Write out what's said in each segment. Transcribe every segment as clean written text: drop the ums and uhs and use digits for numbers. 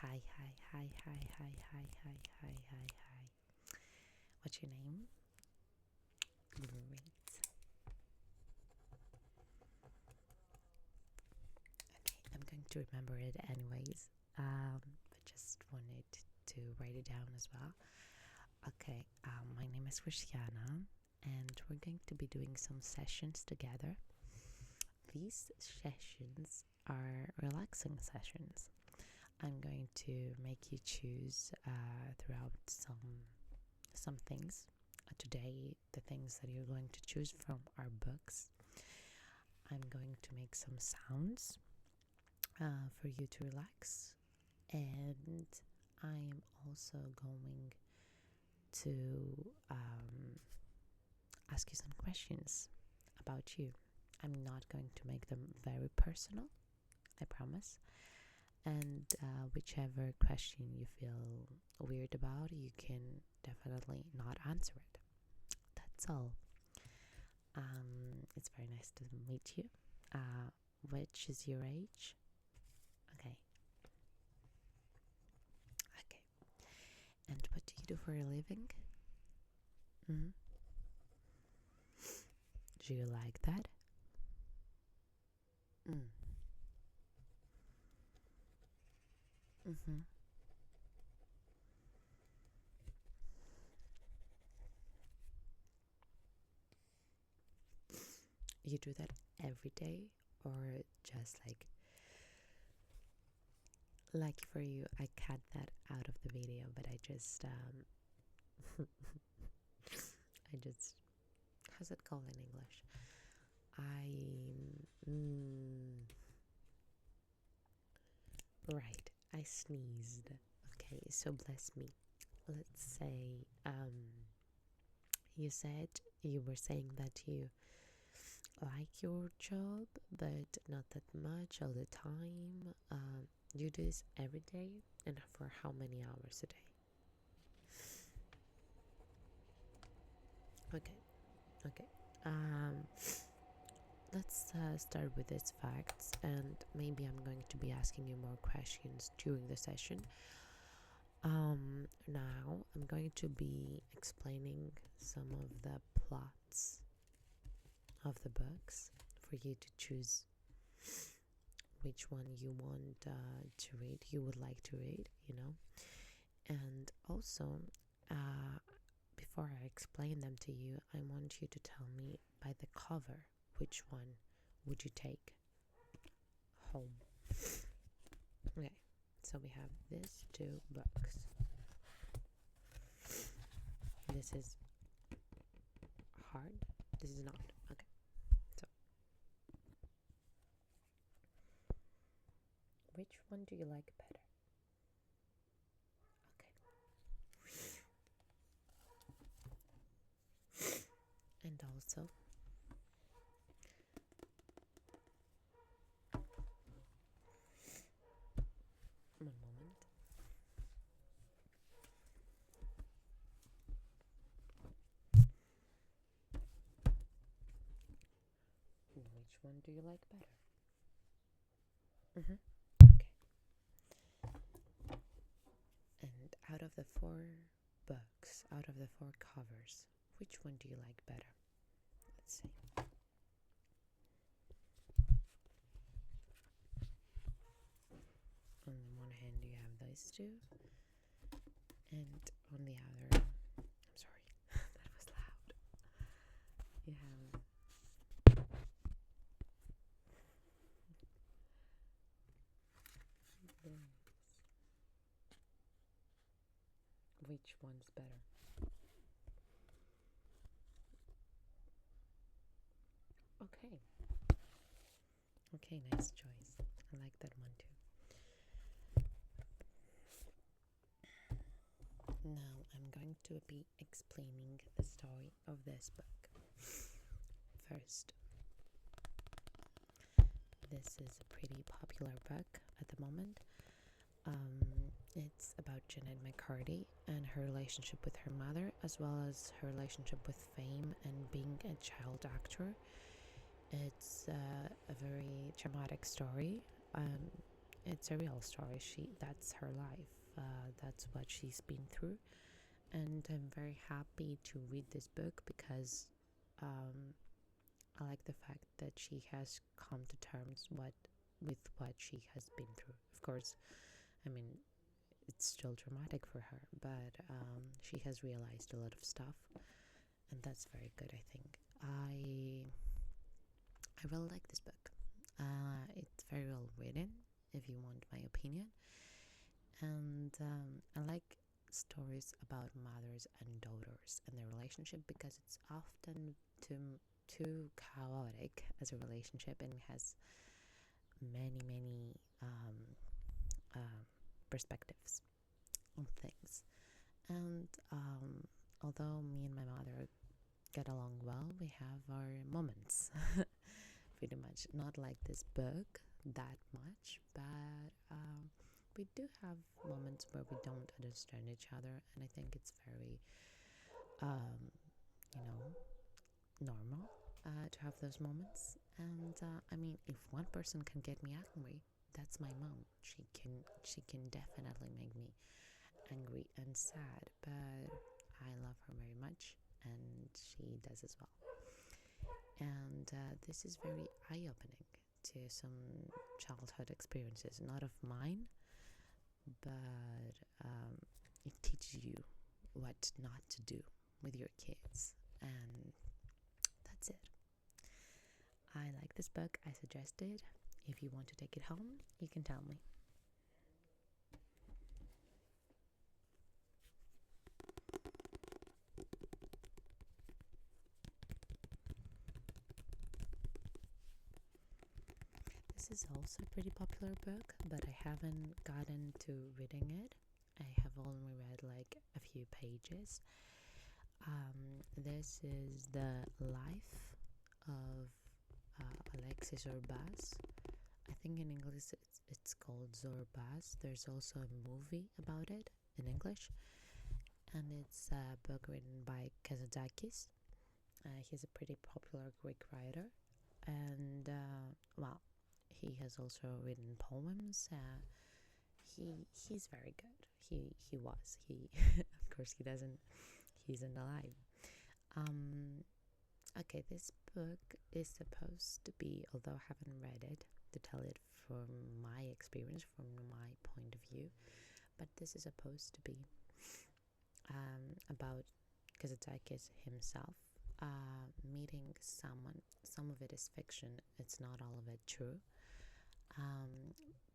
Hi, hi, hi, hi, hi, hi, hi, hi, hi, hi. What's your name? Great. Okay, I'm going to remember it anyways. But just wanted to write it down as well. Okay, my name is Christiana, and we're going to be doing some sessions together. These sessions are relaxing sessions. I'm going to make you choose throughout some things. Today, the things that you're going to choose from are books. I'm going to make some sounds for you to relax, and I am also going to ask you some questions about you. I'm not going to make them very personal, I promise. And whichever question you feel weird about, you can definitely not answer it. That's all. It's very nice to meet you. Uh, which is your age? Okay. Okay. And what do you do for a living? Mm-hmm. Do you like that? Mm. Mm-hmm. You do that every day, or just like for you? I cut that out of the video, but I just how's it called in English? I right. I sneezed. Okay, so bless me. Let's say you said you were saying that you like your job, but not that much all the time. You do this every day, and for how many hours a day? Okay, okay. Um, let's start with these facts, and maybe I'm going to be asking you more questions during the session. Now I'm going to be explaining some of the plots of the books for you to choose which one you want to read, you would like to read, And also, uh, before I explain them to you, I want you to tell me by the cover which one would you take home. Okay, so we have these two books. This is hard. This is not. Okay, so which one do you like better? Okay. And also, one moment. Which one do you like better? Mm-hmm. Okay. And out of the four books, out of the four covers, which one do you like better? Let's see. On one hand, you have these two, and on the other, I'm sorry, that was loud. You have this. Which one's better? Okay. Okay, nice choice. I like that one too. Now I'm going to be explaining the story of this book. First, this is a pretty popular book at the moment. It's about Janet McCarty and her relationship with her mother, as well as her relationship with fame and being a child actor. It's a very traumatic story. it's a real story. That's her life. That's what she's been through, and I'm very happy to read this book because um, I like the fact that she has come to terms with what she has been through. Of course, I mean it's still traumatic for her, but she has realized a lot of stuff, and that's very good. I think I really like this book. It's very well written, if you want my opinion, and I like stories about mothers and daughters and their relationship because it's often too chaotic as a relationship and has many perspectives on things. And although me and my mother get along well, we have our moments. Pretty much not like this book that much, but we do have moments where we don't understand each other, and I think it's very um, you know normal to have those moments. And I mean, if one person can get me angry, that's my mom. She can definitely make me angry and sad, but I love her very much, and she does as well. And this is very eye-opening to some childhood experiences, not of mine, but it teaches you what not to do with your kids, and that's it. I like this book. I suggest it. If you want to take it home, you can tell me. This is also a pretty popular book, but I haven't gotten to reading it. I have only read like a few pages. This is the life of Alexis Urbas. I think in English it's called Zorbas. There's also a movie about it in English, and it's a book written by Kazantzakis. He's a pretty popular Greek writer, and well, he has also written poems. He's very good. He was he. Of course, he doesn't. He isn't alive. Okay, this book is supposed to be, although I haven't read it, to tell it from my experience, from my point of view, but this is supposed to be about Kazantzakis himself meeting someone. Some of it is fiction, it's not all of it true,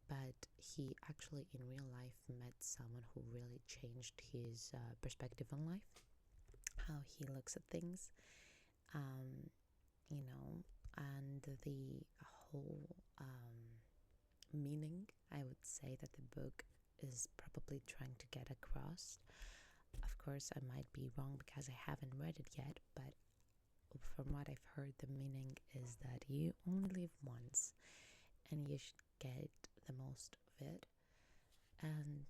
but he actually in real life met someone who really changed his perspective on life, how he looks at things, um, and the whole meaning I would say that the book is probably trying to get across. Of course, I might be wrong because I haven't read it yet, but from what I've heard, the meaning is that you only live once and you should get the most of it. And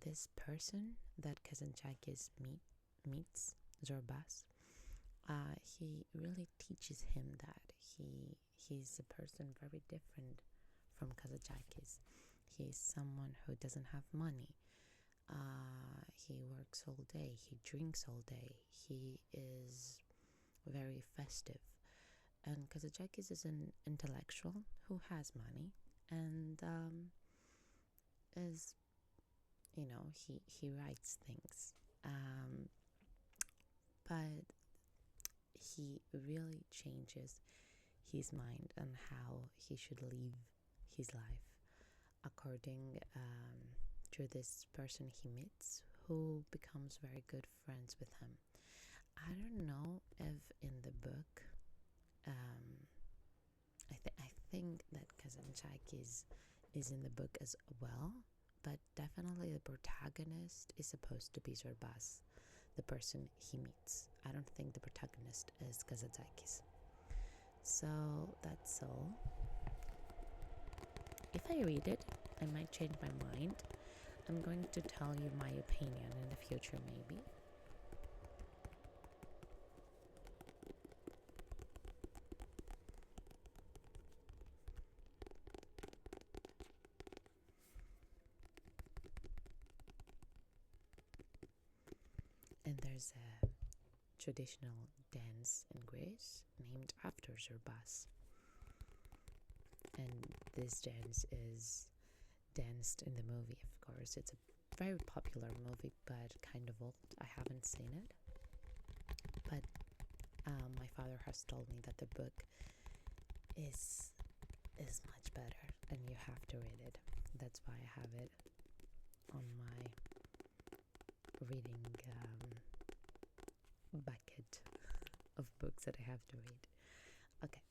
this person that Kazantzakis meets, Zorbas, he really teaches him that he's a person very different from Kazantzakis. He's someone who doesn't have money. He works all day. He drinks all day. He is very festive. And Kazantzakis is an intellectual who has money and is, he writes things. But he really changes his mind on how he should live his life according to this person he meets who becomes very good friends with him. I don't know if in the book I think that Kazantzakis is in the book as well, but definitely the protagonist is supposed to be Zorbas, the person he meets. I don't think the protagonist is Kazantzakis. So that's all. If I read it, I might change my mind. I'm going to tell you my opinion in the future, maybe. And there's a traditional dance in Greece named after Zerbas. And this dance is danced in the movie, of course. It's a very popular movie, but kind of old. I haven't seen it. But my father has told me that the book is much better, and you have to read it. That's why I have it on my reading bucket of books that I have to read. Okay.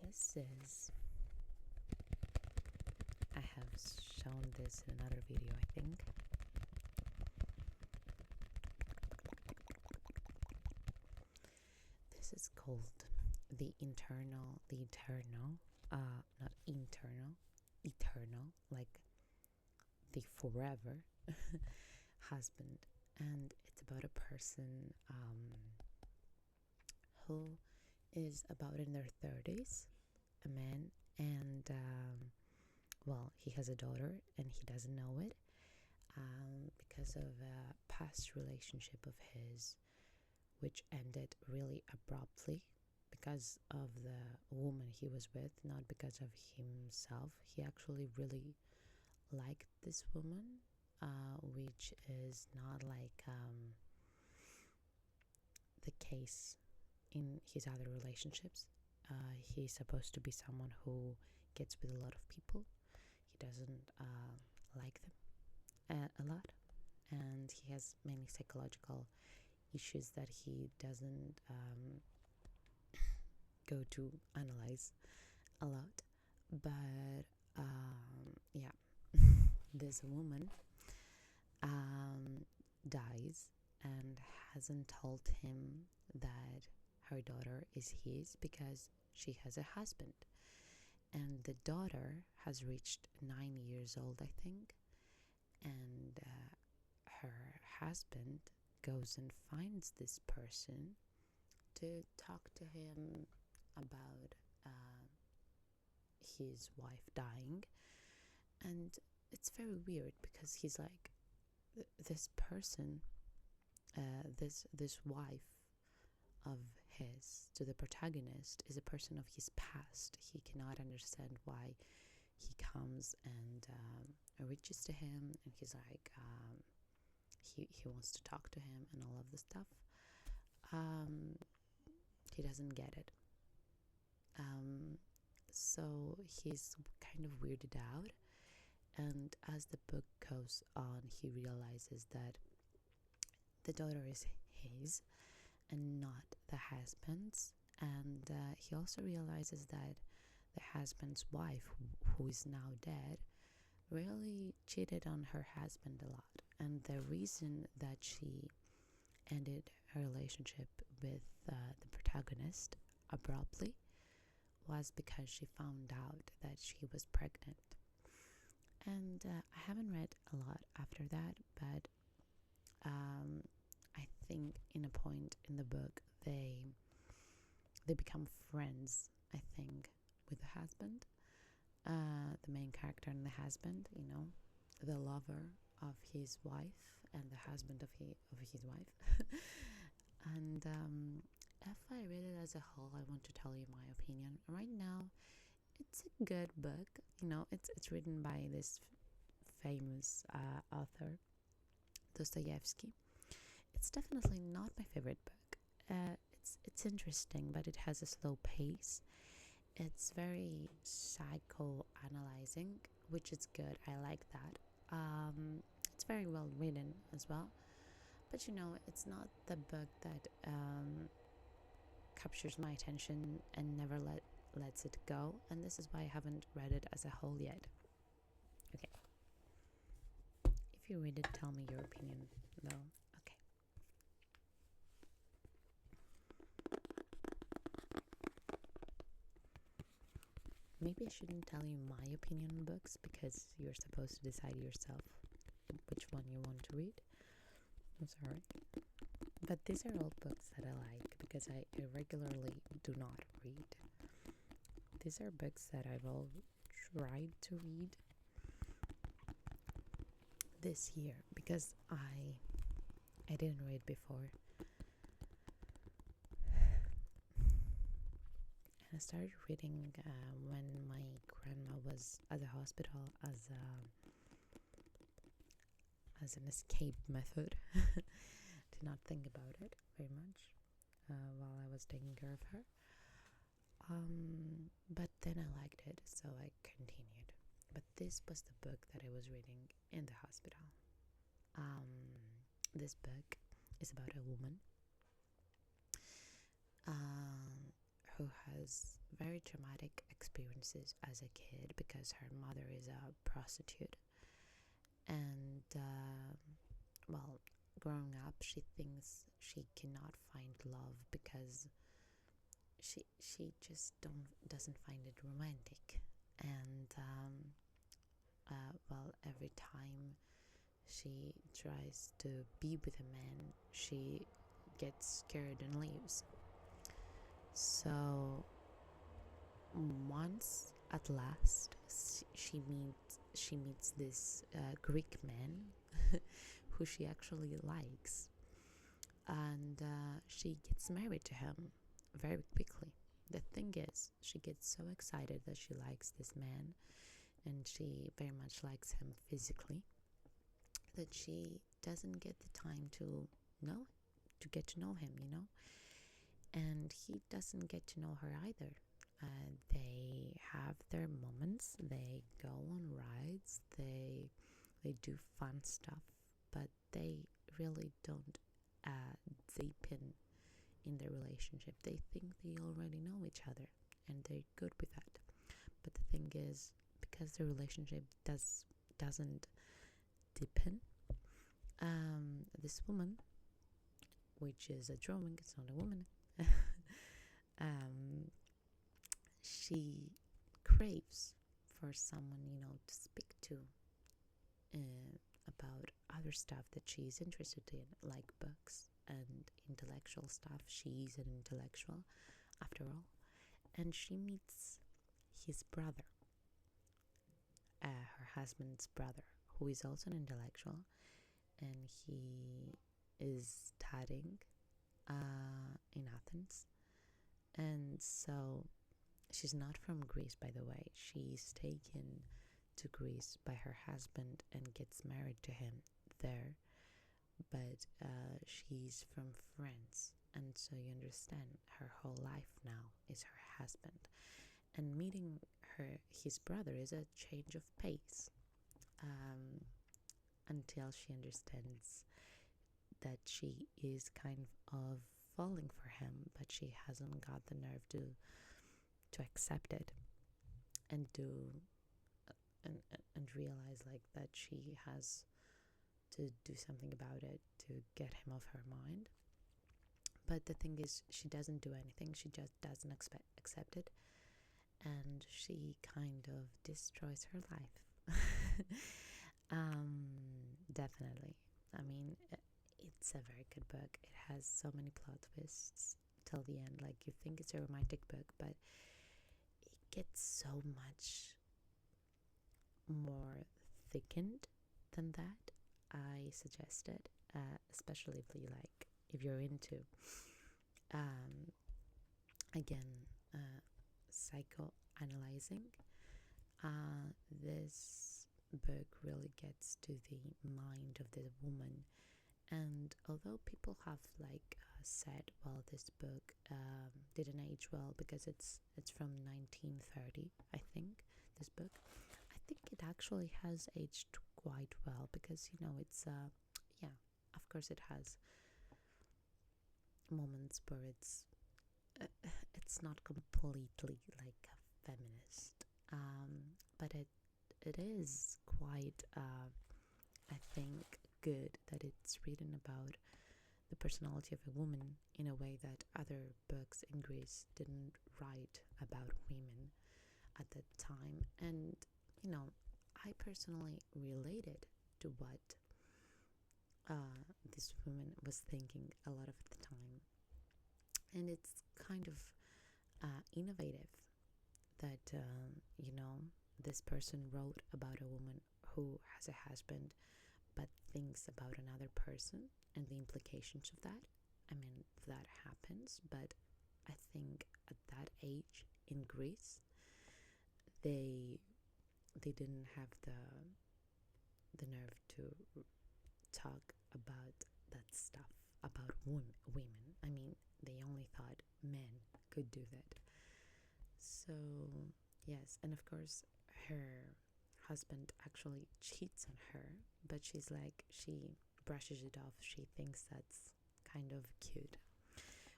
This is, I have shown this in another video, I think. This is called eternal, not eternal, like the forever husband. And it's about a person who is about in their 30s, a man, and well, he has a daughter and he doesn't know it because of a past relationship of his, which ended really abruptly because of the woman he was with, not because of himself. He actually really liked this woman, which is not like the case in his other relationships. He's supposed to be someone who gets with a lot of people. He doesn't like them a lot, and he has many psychological issues that he doesn't go to analyze a lot. But yeah, this woman dies and hasn't told him that her daughter is his because she has a husband. And the daughter has reached 9 years old, I think. And her husband goes and finds this person to talk to him about his wife dying. And it's very weird because he's like, this person, this wife of his to the protagonist is a person of his past. He cannot understand why he comes and reaches to him, and he's like, he wants to talk to him and all of the stuff. He doesn't get it. So he's kind of weirded out, and as the book goes on, he realizes that the daughter is his and not the husband's. And he also realizes that the husband's wife, who is now dead, really cheated on her husband a lot. And the reason that she ended her relationship with the protagonist abruptly was because she found out that she was pregnant. And I haven't read a lot after that, but I think in a point in the book they become friends, I think, with the husband, the main character and the husband, the lover of his wife and the husband of his wife. And if I read it as a whole, I want to tell you my opinion. Right now, it's a good book. It's written by this famous author, Dostoevsky. It's definitely not my favorite book. It's interesting, but it has a slow pace. It's very psychoanalyzing, which is good. I like that. It's very well written as well. But it's not the book that captures my attention and never lets it go. And this is why I haven't read it as a whole yet. Okay. If you read it, tell me your opinion, though. Okay. Maybe I shouldn't tell you my opinion on books because you're supposed to decide yourself which one you want to read. I'm sorry. But these are all books that I like because I regularly do not read. These are books that I've all tried to read. this year because I didn't read before. And I started reading when my grandma was at the hospital as an escape method. Did not think about it very much while I was taking care of her. But then I liked it, so I continued. But this was the book that I was reading in the hospital. This book is about a woman who has very traumatic experiences as a kid because her mother is a prostitute. And, well, growing up, she thinks she cannot find love because she just doesn't find it romantic. And, well, every time she tries to be with a man, she gets scared and leaves. So once at last she meets this Greek man who she actually likes, and she gets married to him very quickly. The thing is, she gets so excited that she likes this man and she very much likes him physically that she doesn't get the time to get to know him, and he doesn't get to know her either. They have their moments, they go on rides, they do fun stuff, but they really don't deepen in their relationship. They think they already know each other and they're good with that. But the thing is, because the relationship doesn't deepen, this woman, which is a drawing, it's not a woman, she craves for someone, to speak to about other stuff that she's interested in, like books and intellectual stuff. She's an intellectual, after all. And she meets his brother, her husband's brother, who is also an intellectual, and he is studying in Athens. And so she's not from Greece, by the way. She's taken to Greece by her husband and gets married to him there. But she's from France, and so you understand her whole life now is her husband. And meeting his brother is a change of pace, until she understands that she is kind of falling for him, but she hasn't got the nerve to accept it and and realize like that she has to do something about it to get him off her mind. But the thing is, she doesn't do anything. She just doesn't accept it, and she kind of destroys her life. Definitely. I mean, it's a very good book. It has so many plot twists till the end. Like, you think it's a romantic book, but it gets so much more thickened than that. I suggest it, especially if you're into again, psychoanalyzing. This book really gets to the mind of the woman, and although people have said, well, this book didn't age well because it's from 1930, I think. This book, I think it actually has aged quite well because it's yeah, of course it has moments where it's not completely like a feminist, but it is quite I think good that it's written about the personality of a woman in a way that other books in Greece didn't write about women at that time. And I personally related to what this woman was thinking a lot of the time, and it's kind of innovative that this person wrote about a woman who has a husband, but thinks about another person and the implications of that. I mean, that happens, but I think at that age in Greece, they didn't have the nerve to talk about that stuff about women. I mean, they only thought men could do that. So, yes, and of course, her husband actually cheats on her, but she brushes it off. She thinks that's kind of cute.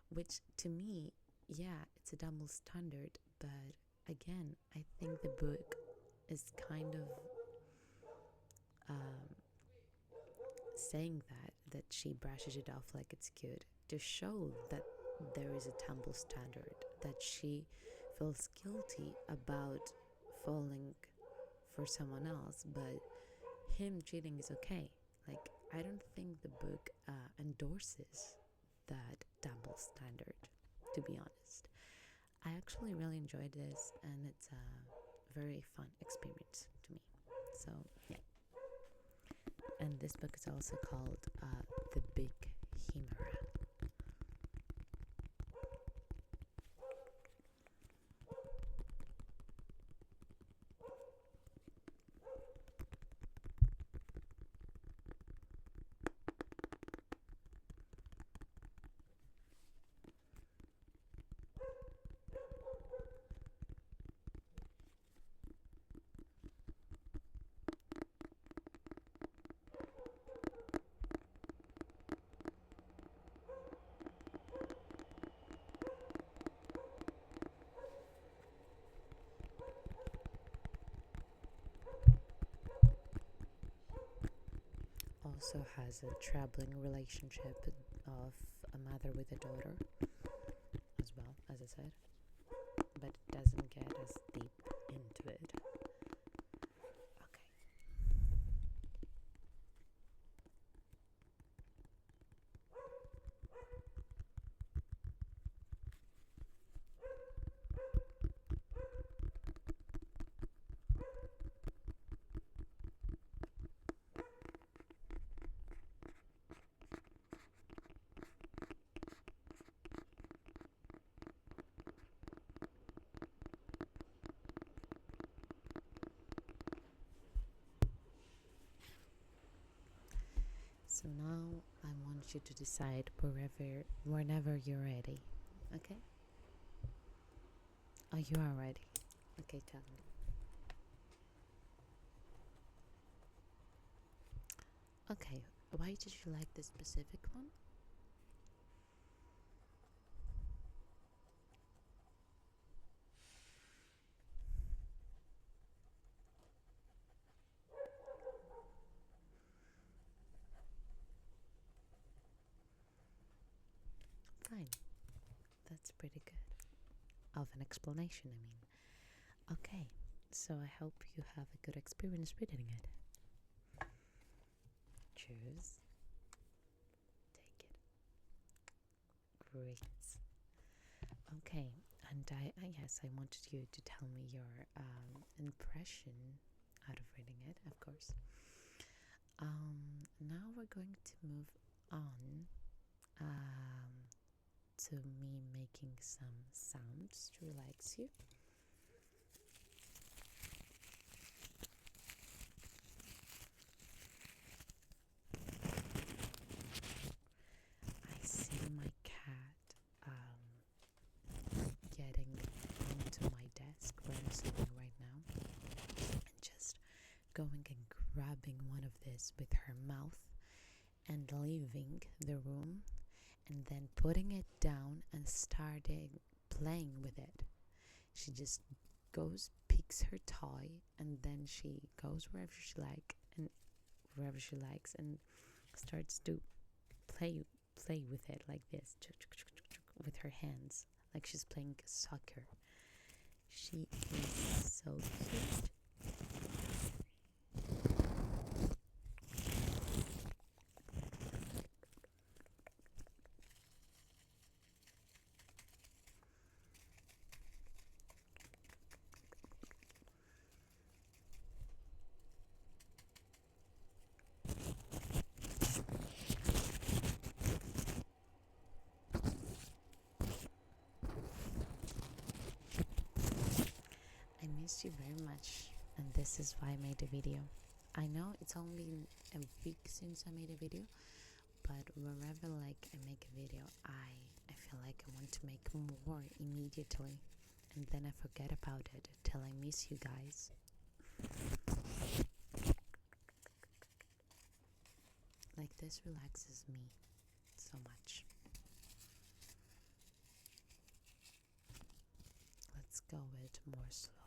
Which to me, yeah, it's a double standard, but again, I think the book is kind of um, saying that she brushes it off like it's cute to show that there is a tumble standard, that she feels guilty about falling for someone else, but him cheating is okay. Like, I don't think the book endorses that double standard, to be honest. I actually really enjoyed this, and it's a very fun experience to me. So, yeah. And this book is also called The Big Chimera. Also has a troubling relationship of a mother with a daughter as well, as I said, but it doesn't get as deep into it. Okay. So now I want you to decide whenever you're ready. Okay? Oh, you are ready. Okay, tell me. Okay, why did you like this specific one? Fine. That's pretty good. Of an explanation, I mean. Okay, so I hope you have a good experience reading it. Choose. Take it. Great. Okay, and yes, I wanted you to tell me your impression out of reading it, of course. Now we're going to move on to me making some sounds to relax you. I see my cat getting onto my desk where I'm sitting right now and just going and grabbing one of this with her mouth and leaving the room and then putting it down and starting playing with it. She just goes, picks her toy, and then she goes wherever she likes and starts to play with it like this with her hands, like she's playing soccer. She is so cute. missed you very much, and this is why I made a video. I know it's only a week since I made a video, but wherever like I make a video, I feel like I want to make more immediately, and then I forget about it till I miss you guys. Like, this relaxes me so much. Let's go with more slow.